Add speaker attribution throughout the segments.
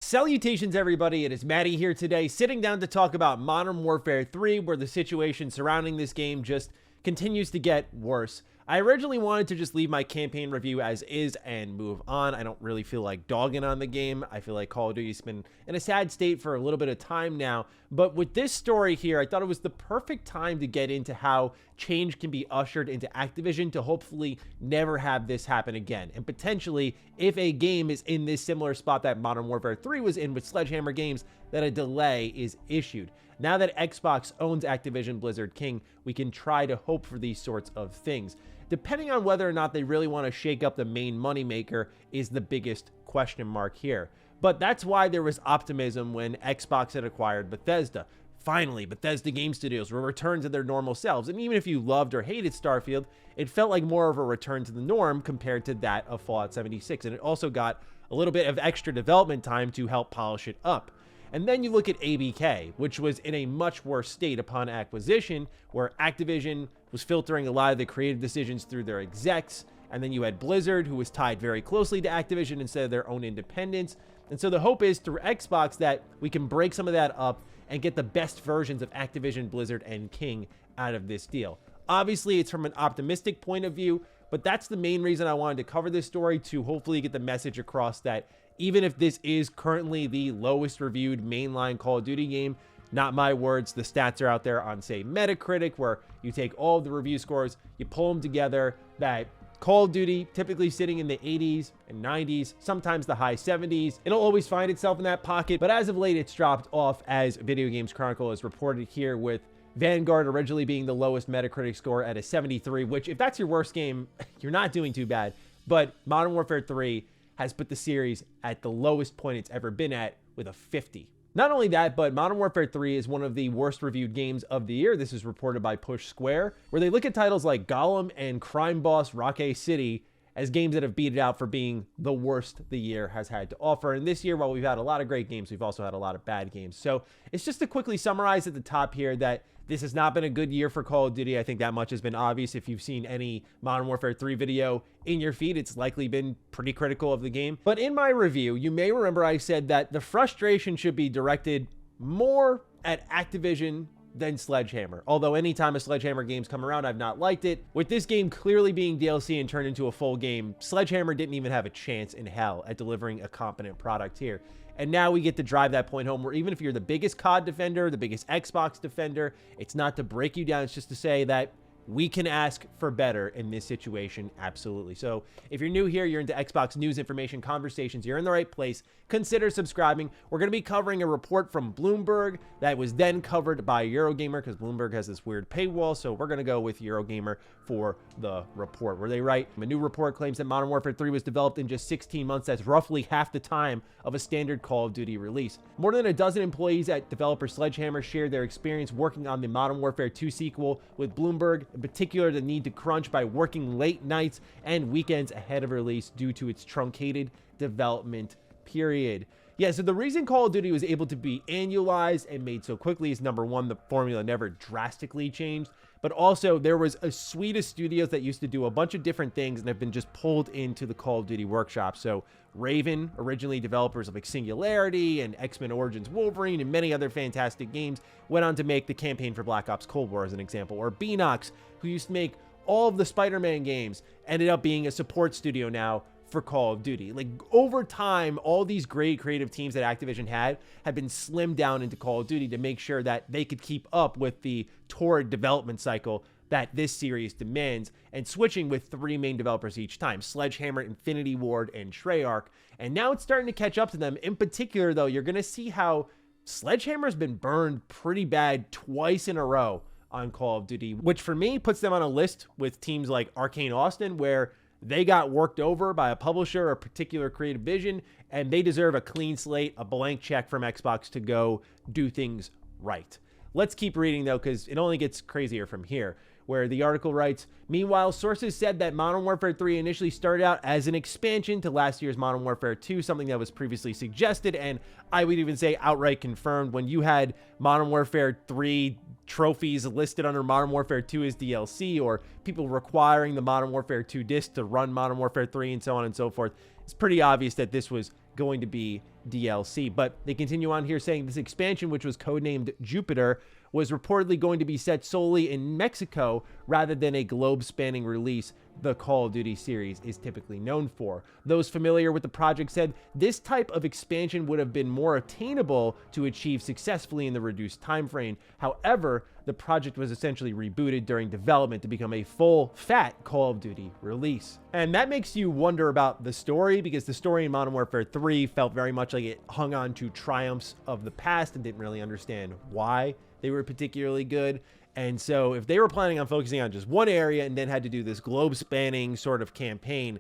Speaker 1: Salutations everybody, it is Matty here today, sitting down to talk about Modern Warfare 3, where the situation surrounding this game just continues to get worse. I originally wanted to just leave my campaign review as is and move on. I don't really feel like dogging on the game. I feel like Call of Duty's been in a sad state for a little bit of time now. But with this story here, I thought it was the perfect time to get into how change can be ushered into Activision to hopefully never have this happen again. And potentially, if a game is in this similar spot that Modern Warfare 3 was in with Sledgehammer Games, that a delay is issued. Now that Xbox owns Activision Blizzard King, we can try to hope for these sorts of things. Depending on whether or not they really want to shake up the main moneymaker is the biggest question mark here. But that's why there was optimism when Xbox had acquired Bethesda. Finally, Bethesda Game Studios will return to their normal selves, and even if you loved or hated Starfield, it felt like more of a return to the norm compared to that of Fallout 76, and it also got a little bit of extra development time to help polish it up. And then you look at ABK, which was in a much worse state upon acquisition, where Activision was filtering a lot of the creative decisions through their execs, and then you had Blizzard, who was tied very closely to Activision instead of their own independence. And so the hope is through Xbox that we can break some of that up and get the best versions of Activision, Blizzard, and King out of this deal. Obviously, it's from an optimistic point of view, but that's the main reason I wanted to cover this story, to hopefully get the message across that even if this is currently the lowest reviewed mainline Call of Duty game, not my words, the stats are out there on, say, Metacritic, where you take all of the review scores, you pull them together, that Call of Duty typically sitting in the 80s and 90s, sometimes the high 70s. It'll always find itself in that pocket, but as of late, it's dropped off, as Video Games Chronicle has reported here, with Vanguard originally being the lowest Metacritic score at a 73, which, if that's your worst game, you're not doing too bad. But Modern Warfare 3 has put the series at the lowest point it's ever been at, with a 50. Not only that, but Modern Warfare 3 is one of the worst reviewed games of the year. This is reported by Push Square, where they look at titles like Gollum and Crime Boss Rocket City as games that have beat it out for being the worst the year has had to offer. And this year, while we've had a lot of great games, we've also had a lot of bad games. So it's just to quickly summarize at the top here that this has not been a good year for Call of Duty. I think that much has been obvious. If you've seen any Modern Warfare 3 video in your feed, it's likely been pretty critical of the game. But in my review, you may remember I said that the frustration should be directed more at Activision than Sledgehammer. Although anytime a Sledgehammer game's come around, I've not liked it. With this game clearly being DLC and turned into a full game, Sledgehammer didn't even have a chance in hell at delivering a competent product here. And now we get to drive that point home, where even if you're the biggest COD defender, the biggest Xbox defender, it's not to break you down. It's just to say that we can ask for better in this situation, absolutely. So if you're new here, you're into Xbox news, information, conversations, you're in the right place. Consider subscribing. We're going to be covering a report from Bloomberg that was then covered by Eurogamer, because Bloomberg has this weird paywall. So we're going to go with Eurogamer for the report, where they write, a new report claims that Modern Warfare 3 was developed in just 16 months. That's roughly half the time of a standard Call of Duty release. More than a dozen employees at developer Sledgehammer shared their experience working on the Modern Warfare 2 sequel with Bloomberg, in particular the need to crunch by working late nights and weekends ahead of release due to its truncated development period. Yeah, so the reason Call of Duty was able to be annualized and made so quickly is, number one, the formula never drastically changed, but also there was a suite of studios that used to do a bunch of different things and have been just pulled into the Call of Duty workshop. So Raven, originally developers of like Singularity and X-Men Origins Wolverine and many other fantastic games, went on to make the campaign for Black Ops Cold War as an example. Or Beanox, who used to make all of the Spider-Man games, ended up being a support studio now for Call of Duty. Like, over time, all these great creative teams that Activision had been slimmed down into Call of Duty to make sure that they could keep up with the torrid development cycle that this series demands, and switching with 3 main developers each time: Sledgehammer, Infinity Ward, and Treyarch. And now it's starting to catch up to them. In particular, though, you're going to see how Sledgehammer's been burned pretty bad twice in a row on Call of Duty, which for me puts them on a list with teams like Arcane Austin, where they got worked over by a publisher or a particular creative vision, and they deserve a clean slate, a blank check from Xbox to go do things right. Let's keep reading, though, because it only gets crazier from here, where the article writes, meanwhile, sources said that Modern Warfare 3 initially started out as an expansion to last year's Modern Warfare 2, something that was previously suggested, and I would even say outright confirmed, when you had Modern Warfare 3 trophies listed under Modern Warfare 2 as DLC, or people requiring the Modern Warfare 2 disc to run Modern Warfare 3, and so on and so forth. It's pretty obvious that this was going to be DLC. But they continue on here saying this expansion, which was codenamed Jupiter, was reportedly going to be set solely in Mexico rather than a globe-spanning release the Call of Duty series is typically known for. Those familiar with the project said this type of expansion would have been more attainable to achieve successfully in the reduced time frame. However, the project was essentially rebooted during development to become a full, fat Call of Duty release. And that makes you wonder about the story, because the story in Modern Warfare 3 felt very much like it hung on to triumphs of the past and didn't really understand why they were particularly good. And so if they were planning on focusing on just one area and then had to do this globe-spanning sort of campaign,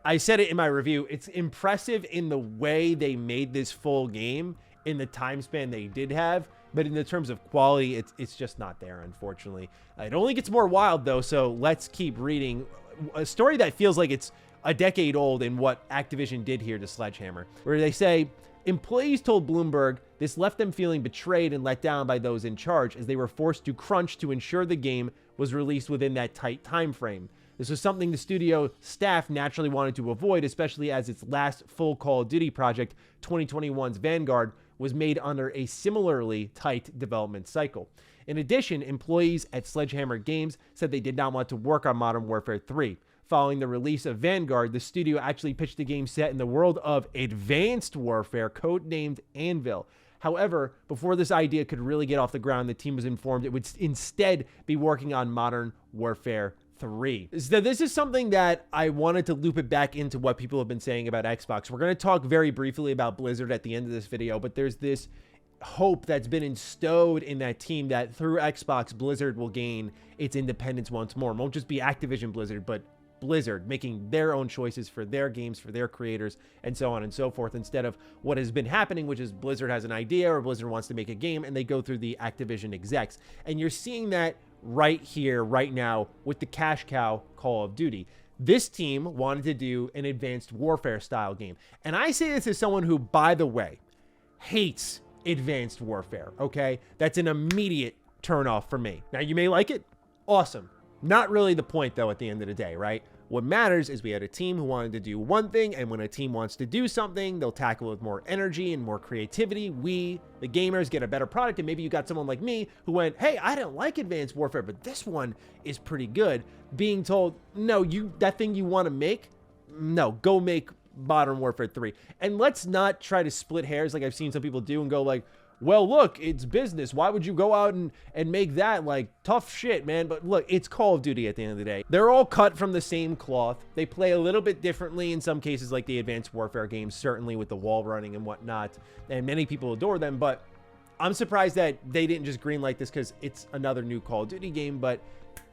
Speaker 1: I said it in my review, it's impressive in the way they made this full game in the time span they did have, but in the terms of quality, it's just not there, unfortunately. It only gets more wild, though, so let's keep reading. A story that feels like it's a decade old in what Activision did here to Sledgehammer, where they say, employees told Bloomberg this left them feeling betrayed and let down by those in charge, as they were forced to crunch to ensure the game was released within that tight time frame. This was something the studio staff naturally wanted to avoid, especially as its last full Call of Duty project, 2021's Vanguard, was made under a similarly tight development cycle. In addition, employees at Sledgehammer Games said they did not want to work on Modern Warfare 3. Following the release of Vanguard, the studio actually pitched a game set in the world of Advanced Warfare, codenamed Anvil. However, before this idea could really get off the ground, the team was informed it would instead be working on Modern Warfare 3. So this is something that I wanted to loop it back into what people have been saying about Xbox. We're going to talk very briefly about Blizzard at the end of this video, but there's this hope that's been instilled in that team that through Xbox, Blizzard will gain its independence once more. It won't just be Activision Blizzard, but Blizzard making their own choices for their games, for their creators, and so on and so forth, instead of what has been happening, which is Blizzard has an idea or Blizzard wants to make a game and they go through the Activision execs. And you're seeing that right here, right now, with the cash cow Call of Duty. This team wanted to do an Advanced Warfare style game. And I say this as someone who, by the way, hates Advanced Warfare, okay? That's an immediate turnoff for me. Now, you may like it. Awesome. Not really the point, though, at the end of the day, right? What matters is we had a team who wanted to do one thing, and when a team wants to do something, they'll tackle it with more energy and more creativity. We, the gamers, get a better product, and maybe you got someone like me who went, hey, I don't like Advanced Warfare, but this one is pretty good. Being told, no, that thing you want to make, no, go make Modern Warfare 3. And let's not try to split hairs like I've seen some people do and go like, well, look, it's business. Why would you go out and make that? Like, tough shit, man. But look, it's Call of Duty at the end of the day. They're all cut from the same cloth. They play a little bit differently in some cases, like the Advanced Warfare games, certainly with the wall running and whatnot. And many people adore them, but I'm surprised that they didn't just greenlight this because it's another new Call of Duty game, but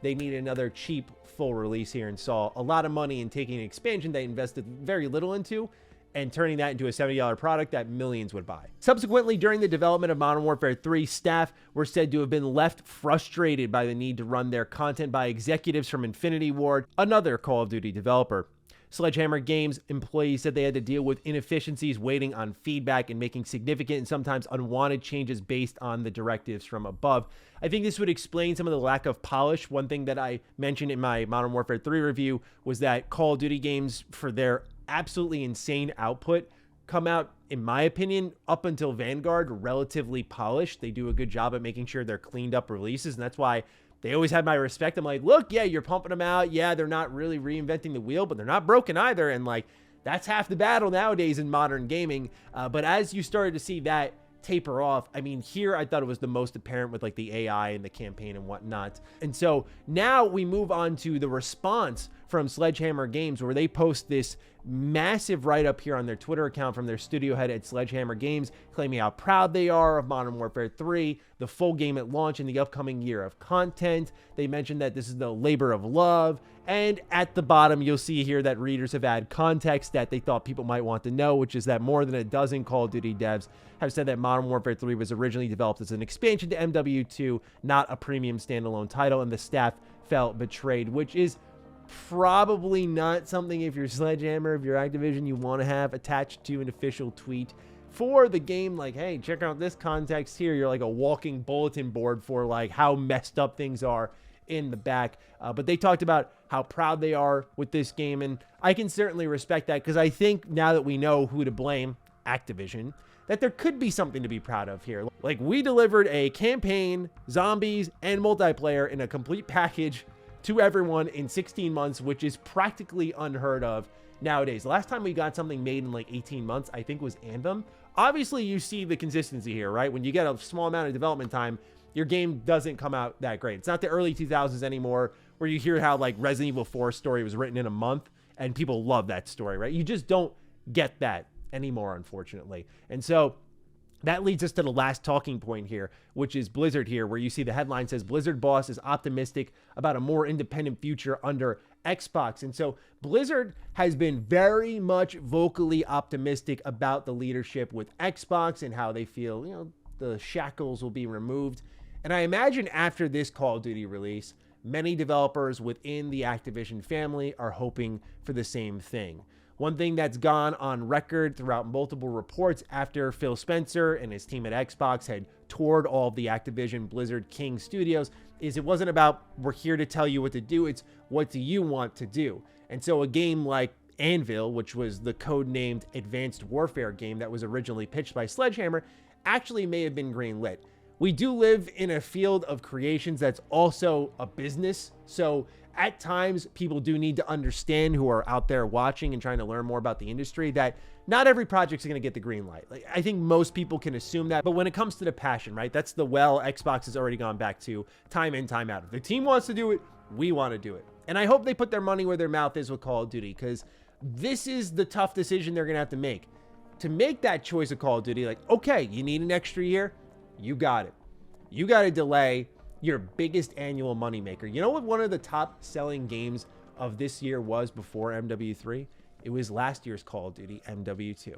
Speaker 1: they need another cheap full release here and saw a lot of money in taking an expansion they invested very little into and turning that into a $70 product that millions would buy. Subsequently, during the development of Modern Warfare 3, staff were said to have been left frustrated by the need to run their content by executives from Infinity Ward, another Call of Duty developer. Sledgehammer Games employees said they had to deal with inefficiencies, waiting on feedback, and making significant and sometimes unwanted changes based on the directives from above. I think this would explain some of the lack of polish. One thing that I mentioned in my Modern Warfare 3 review was that Call of Duty games, for their absolutely insane output, come out, in my opinion, up until Vanguard, relatively polished. They do a good job at making sure they're cleaned up releases, and that's why they always had my respect. I'm like, look, yeah, you're pumping them out. Yeah, they're not really reinventing the wheel, but they're not broken either. And like, that's half the battle nowadays in modern gaming. But as you started to see that taper off, I mean, here I thought it was the most apparent with like the AI and the campaign and whatnot. And so now we move on to the response from Sledgehammer Games, where they post this massive write-up here on their Twitter account from their studio head at Sledgehammer Games, claiming how proud they are of Modern Warfare 3, the full game at launch, and the upcoming year of content. They mentioned that this is the labor of love, and at the bottom you'll see here that readers have added context that they thought people might want to know, which is that more than a dozen Call of Duty devs have said that Modern Warfare 3 was originally developed as an expansion to MW2, not a premium standalone title, and the staff felt betrayed, which is probably not something, if you're Sledgehammer, if you're Activision, you want to have attached to an official tweet for the game. Like, hey, check out this context here. You're like a walking bulletin board for like how messed up things are in the back. But they talked about how proud they are with this game, and I can certainly respect that, because I think now that we know who to blame, Activision, that there could be something to be proud of here. Like, we delivered a campaign, zombies, and multiplayer in a complete package to everyone in 16 months, which is practically unheard of nowadays. The last time we got something made in like 18 months, I think, was Anthem. Obviously, you see the consistency here, right? When you get a small amount of development time, your game doesn't come out that great. It's not the early 2000s anymore, where you hear how like Resident Evil 4 story was written in a month, and people love that story, right? You just don't get that anymore, unfortunately. And so that leads us to the last talking point here, which is Blizzard here, where you see the headline says Blizzard boss is optimistic about a more independent future under Xbox. And so Blizzard has been very much vocally optimistic about the leadership with Xbox and how they feel, you know, the shackles will be removed. And I imagine after this Call of Duty release, many developers within the Activision family are hoping for the same thing. One thing that's gone on record throughout multiple reports after Phil Spencer and his team at Xbox had toured all of the Activision Blizzard King studios is it wasn't about we're here to tell you what to do, it's what do you want to do. And so a game like Anvil, which was the code-named Advanced Warfare game that was originally pitched by Sledgehammer, actually may have been greenlit. We do live in a field of creations that's also a business, so at times people do need to understand, who are out there watching and trying to learn more about the industry, that not every project's going to get the green light. Like, I think most people can assume that, but when it comes to the passion, right, that's the well Xbox has already gone back to time in, time out. If the team wants to do it, we want to do it. And I hope they put their money where their mouth is with Call of Duty, because this is the tough decision they're going to have to make. To make that choice of Call of Duty, like, okay, you need an extra year, you got it. You got to delay your biggest annual moneymaker. You know what one of the top selling games of this year was before MW3? It was last year's Call of Duty, MW2.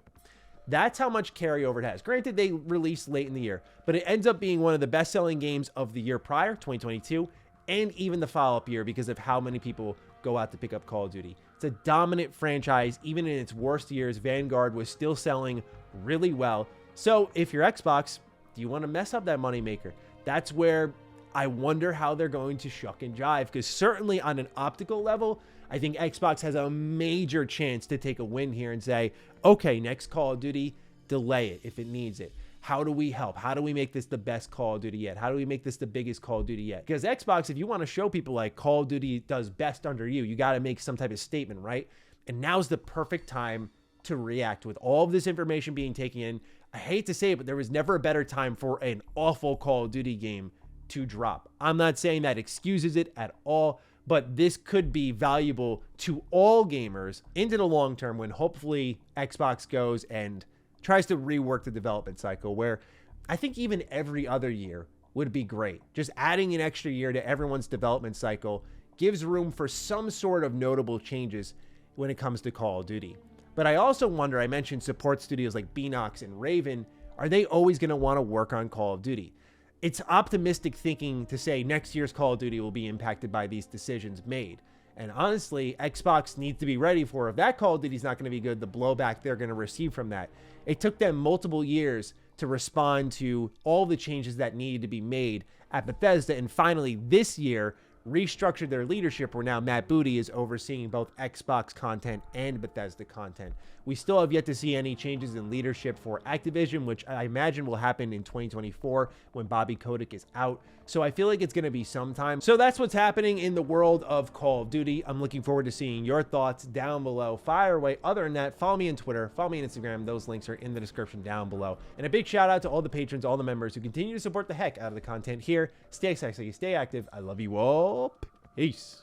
Speaker 1: That's how much carryover it has. Granted, they released late in the year, but it ends up being one of the best selling games of the year prior, 2022, and even the follow-up year because of how many people go out to pick up Call of Duty. It's a dominant franchise. Even in its worst years, Vanguard was still selling really well. So if you're Xbox, do you want to mess up that moneymaker? That's where I wonder how they're going to shuck and jive, because certainly on an optical level, I think Xbox has a major chance to take a win here and say, okay, next Call of Duty, delay it if it needs it. How do we help? How do we make this the best Call of Duty yet? How do we make this the biggest Call of Duty yet? Because Xbox, if you want to show people like Call of Duty does best under you, you got to make some type of statement, right? And now's the perfect time to react with all of this information being taken in. I hate to say it, but there was never a better time for an awful Call of Duty game to drop. I'm not saying that excuses it at all, but this could be valuable to all gamers into the long term when hopefully Xbox goes and tries to rework the development cycle, where I think even every other year would be great. Just adding an extra year to everyone's development cycle gives room for some sort of notable changes when it comes to Call of Duty. But I also wonder, I mentioned support studios like Beanox and Raven, are they always going to want to work on Call of Duty? It's optimistic thinking to say next year's Call of Duty will be impacted by these decisions made. And honestly, Xbox needs to be ready for, if that Call of Duty is not going to be good, the blowback they're going to receive from that. It took them multiple years to respond to all the changes that needed to be made at Bethesda, and finally this year restructured their leadership, where now Matt Booty is overseeing both Xbox content and Bethesda content. We still have yet to see any changes in leadership for Activision, which I imagine will happen in 2024 when Bobby Kotick is out. So I feel like it's going to be some time. So that's what's happening in the world of Call of Duty. I'm looking forward to seeing your thoughts down below. Fire away. Other than that, follow me on Twitter, follow me on Instagram. Those links are in the description down below. And a big shout out to all the patrons, all the members who continue to support the heck out of the content here. Stay sexy, stay active. I love you all. Peace.